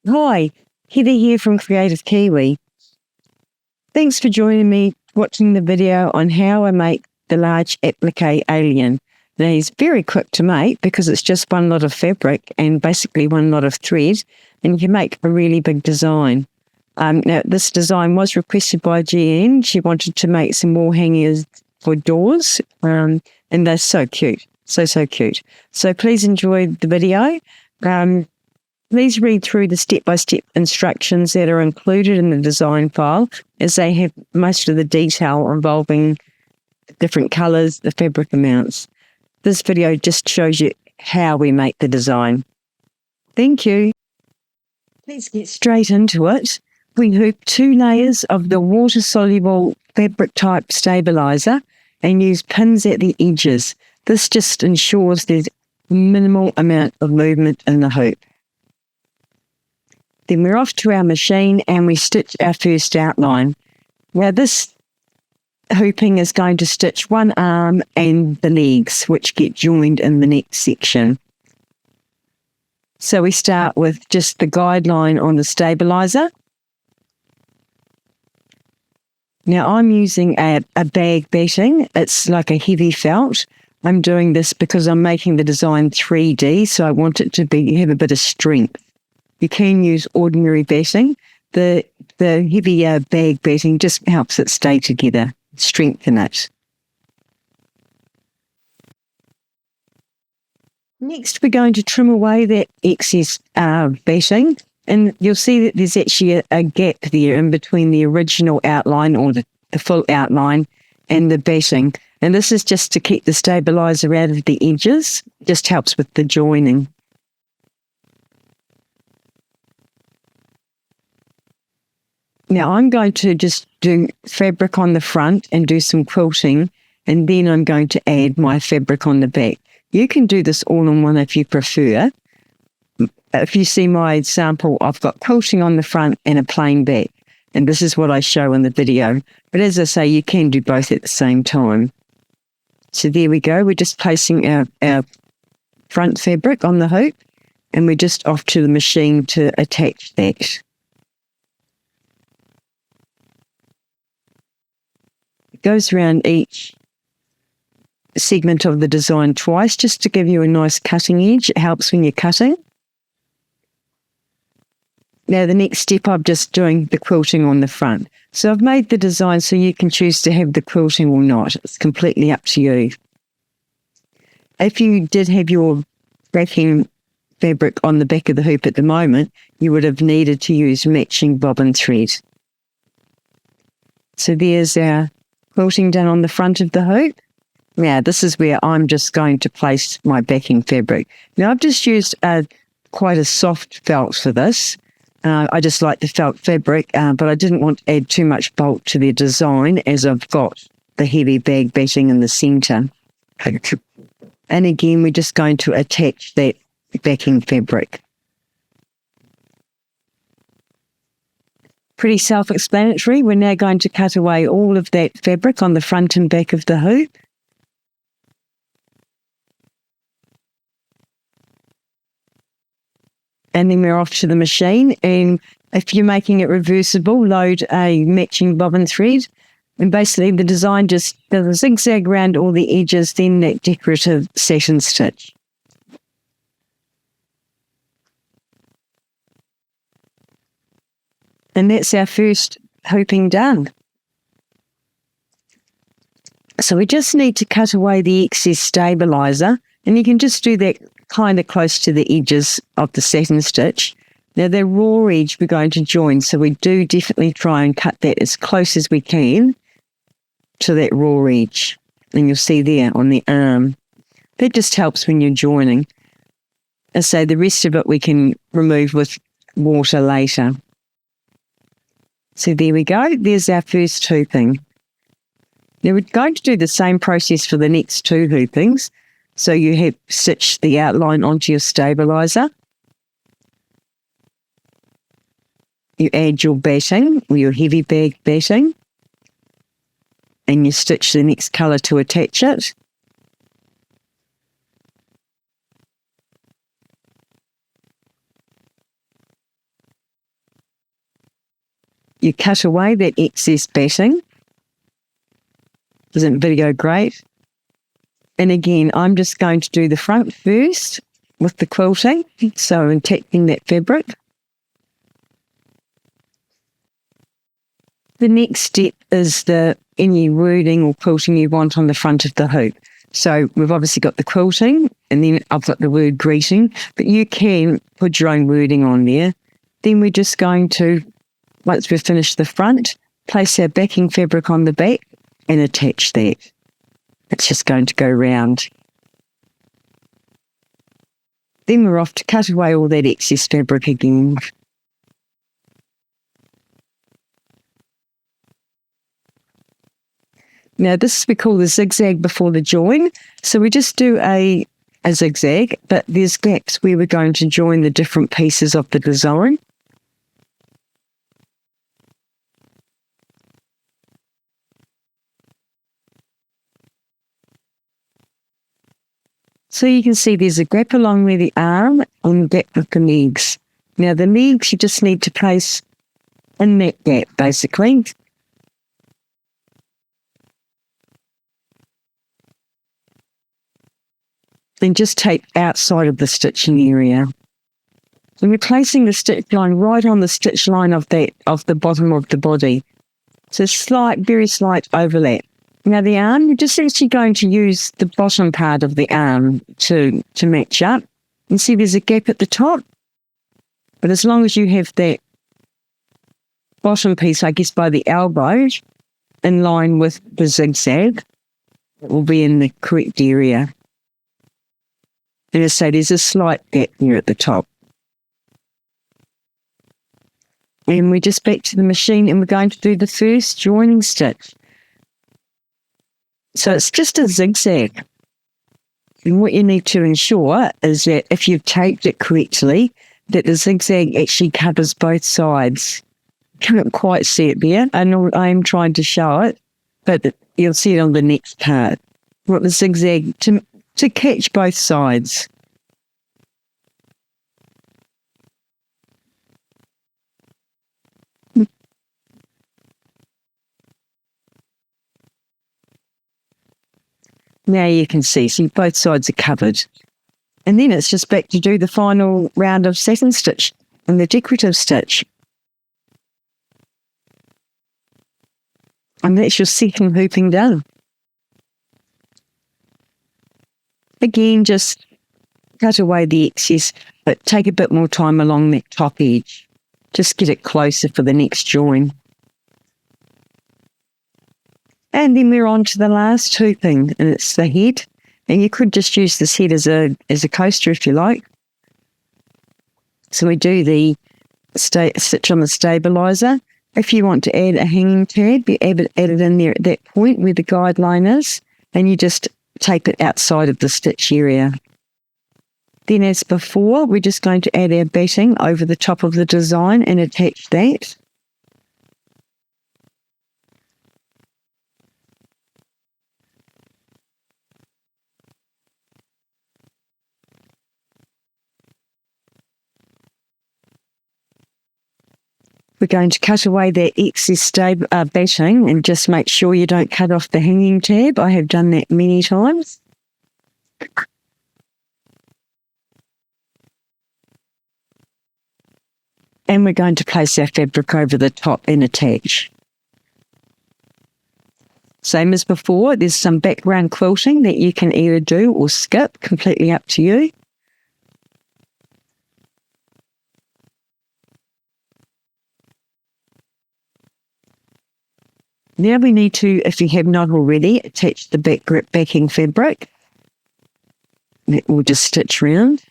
Hi, Heather here from Creative Kiwi. Thanks for joining me watching the video on how I make the Large Applique Alien. Now, it's very quick to make because it's just one lot of fabric and basically one lot of thread, and you can make a really big design. Now, this design was requested by GN. She wanted to make some wall hangers for doors, and they're so cute, so cute. So please enjoy the video. Please read through the step-by-step instructions that are included in the design file, as they have most of the detail involving different colours, the fabric amounts. This video just shows you how we make the design. Thank you. Let's get straight into it. We hoop 2 layers of the water-soluble fabric type stabiliser and use pins at the edges. This just ensures there's minimal amount of movement in the hoop. Then we're off to our machine and we stitch our first outline. Now this hooping is going to stitch one arm and the legs, which get joined in the next section. So we start with just the guideline on the stabiliser. Now I'm using a bag batting. It's like a heavy felt. I'm doing this because I'm making the design 3D, so I want it to have a bit of strength. You can use ordinary batting. The heavy bag batting just helps it stay together, strengthen it. Next, we're going to trim away that excess batting, and you'll see that there's actually a gap there in between the original outline or the full outline and the batting. And this is just to keep the stabiliser out of the edges, just helps with the joining. Now I'm going to just do fabric on the front and do some quilting, and then I'm going to add my fabric on the back. You can do this all in one if you prefer. If you see my sample, I've got quilting on the front and a plain back, and this is what I show in the video. But as I say, you can do both at the same time. So there we go. We're just placing our front fabric on the hoop, and we're just off to the machine to attach that. Goes around each segment of the design twice just to give you a nice cutting edge. It helps when you're cutting. Now the next step, I'm just doing the quilting on the front. So I've made the design so you can choose to have the quilting or not. It's completely up to you. If you did have your backing fabric on the back of the hoop at the moment, you would have needed to use matching bobbin thread. So there's our quilting done on the front of the hoop. Now this is where I'm just going to place my backing fabric. Now I've just used quite a soft felt for this. I just like the felt fabric, but I didn't want to add too much bulk to the design as I've got the heavy bag batting in the centre. And again, we're just going to attach that backing fabric. Pretty self-explanatory. We're now going to cut away all of that fabric on the front and back of the hoop. And then we're off to the machine. And if you're making it reversible, load a matching bobbin thread. And basically the design just does a zigzag around all the edges, then that decorative satin stitch. And that's our first hooping done. So we just need to cut away the excess stabiliser, and you can just do that kind of close to the edges of the satin stitch. Now the raw edge we're going to join, so we do definitely try and cut that as close as we can to that raw edge. And you'll see there on the arm. That just helps when you're joining. And so the rest of it we can remove with water later. So there we go. There's our first hooping. Now we're going to do the same process for the next 2 hoopings. So you have stitched the outline onto your stabiliser. You add your batting, or your heavy bag batting, and you stitch the next colour to attach it. You cut away that excess batting. Isn't video great? And again, I'm just going to do the front first with the quilting, so attaching that fabric. The next step is any wording or quilting you want on the front of the hoop. So we've obviously got the quilting, and then I've got the word greeting, but you can put your own wording on there. Then we're just going to, once we've finished the front, place our backing fabric on the back and attach that. It's just going to go round. Then we're off to cut away all that excess fabric again. Now this we call the zigzag before the join. So we just do a zigzag, but there's gaps where we're going to join the different pieces of the design. So you can see there's a gap along with the arm and a gap with the legs. Now the legs you just need to place in that gap basically. Then just tape outside of the stitching area. And we're placing the stitch line right on the stitch line of the bottom of the body. So slight, very slight overlap. Now the arm, you're just actually going to use the bottom part of the arm to match up. And see there's a gap at the top. But as long as you have that bottom piece, I guess by the elbow, in line with the zigzag, it will be in the correct area. And as I say, there's a slight gap here at the top. And we're just back to the machine and we're going to do the first joining stitch. So it's just a zigzag. And what you need to ensure is that if you've taped it correctly, that the zigzag actually covers both sides. Can't quite see it there. I know I am trying to show it, but you'll see it on the next part. Want the zigzag to catch both sides. Now you can see both sides are covered. And then it's just back to do the final round of satin stitch and the decorative stitch. And that's your second hooping done. Again, just cut away the excess, but take a bit more time along that top edge. Just get it closer for the next join. And then we're on to the last hooping, and it's the head. And you could just use this head as a coaster if you like. So we do the stitch on the stabilizer. If you want to add a hanging tab, you add it in there at that point where the guideline is, and you just tape it outside of the stitch area. Then as before, we're just going to add our batting over the top of the design and attach that. We're going to cut away that excess batting and just make sure you don't cut off the hanging tab. I have done that many times. And we're going to place our fabric over the top and attach. Same as before, there's some background quilting that you can either do or skip, completely up to you. Now we need to, if you have not already, attach the backing fabric. We'll just stitch round.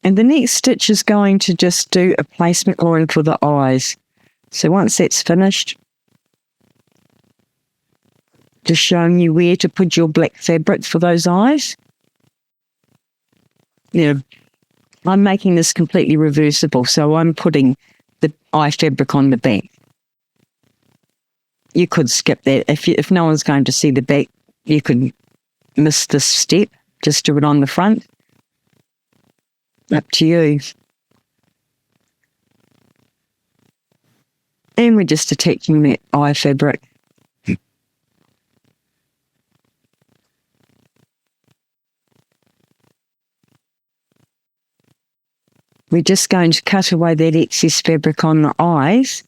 And the next stitch is going to just do a placement line for the eyes. So once that's finished, just showing you where to put your black fabric for those eyes. Now, I'm making this completely reversible, so I'm putting the eye fabric on the back. You could skip that. If no one's going to see the back, you could miss this step. Just do it on the front. Up to you. And we're just attaching that eye fabric. We're just going to cut away that excess fabric on the eyes.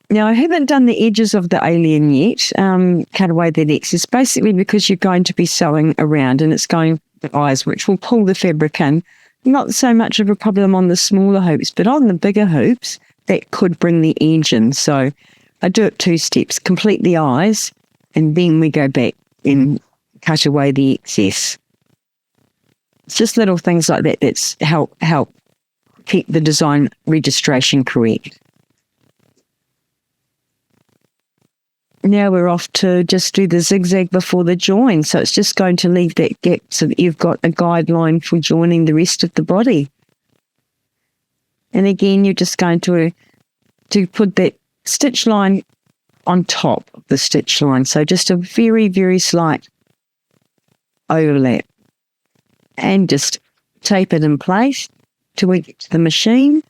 Now, I haven't done the edges of the alien yet, cut away that excess, basically because you're going to be sewing around and it's going the eyes, which will pull the fabric in. Not so much of a problem on the smaller hoops, but on the bigger hoops, that could bring the edge in. So I do it 2 steps, complete the eyes, and then we go back and cut away the excess. It's just little things like that that's help keep the design registration correct. Now we're off to just do the zigzag before the join. So it's just going to leave that gap so that you've got a guideline for joining the rest of the body. And again, you're just going to put that stitch line on top of the stitch line. So just a very, very slight overlap. And just tape it in place till we get to the machine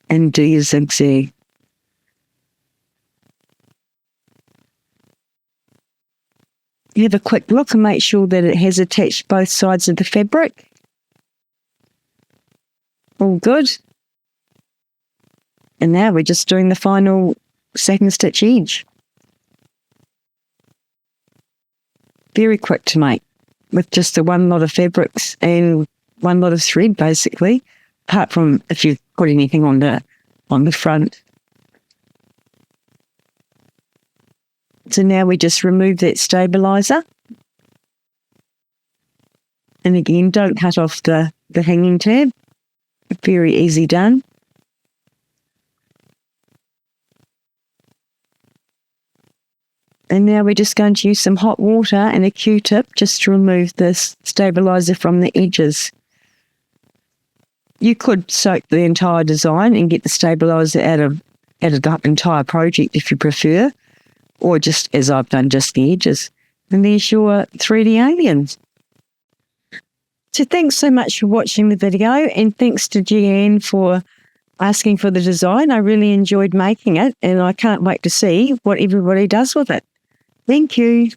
and do your zigzag. You have a quick look and make sure that it has attached both sides of the fabric. All good. And now we're just doing the final satin stitch edge. Very quick to make with just the one lot of fabrics and one lot of thread basically, apart from if you put anything on the front. So now we just remove that stabilizer. And again, don't cut off the hanging tab. Very easy done. And now we're just going to use some hot water and a Q-tip just to remove this stabilizer from the edges. You could soak the entire design and get the stabilizer out of the entire project if you prefer, or just, as I've done, just the edges. And there's your 3D aliens. So thanks so much for watching the video, and thanks to Jeanne for asking for the design. I really enjoyed making it, and I can't wait to see what everybody does with it. Thank you.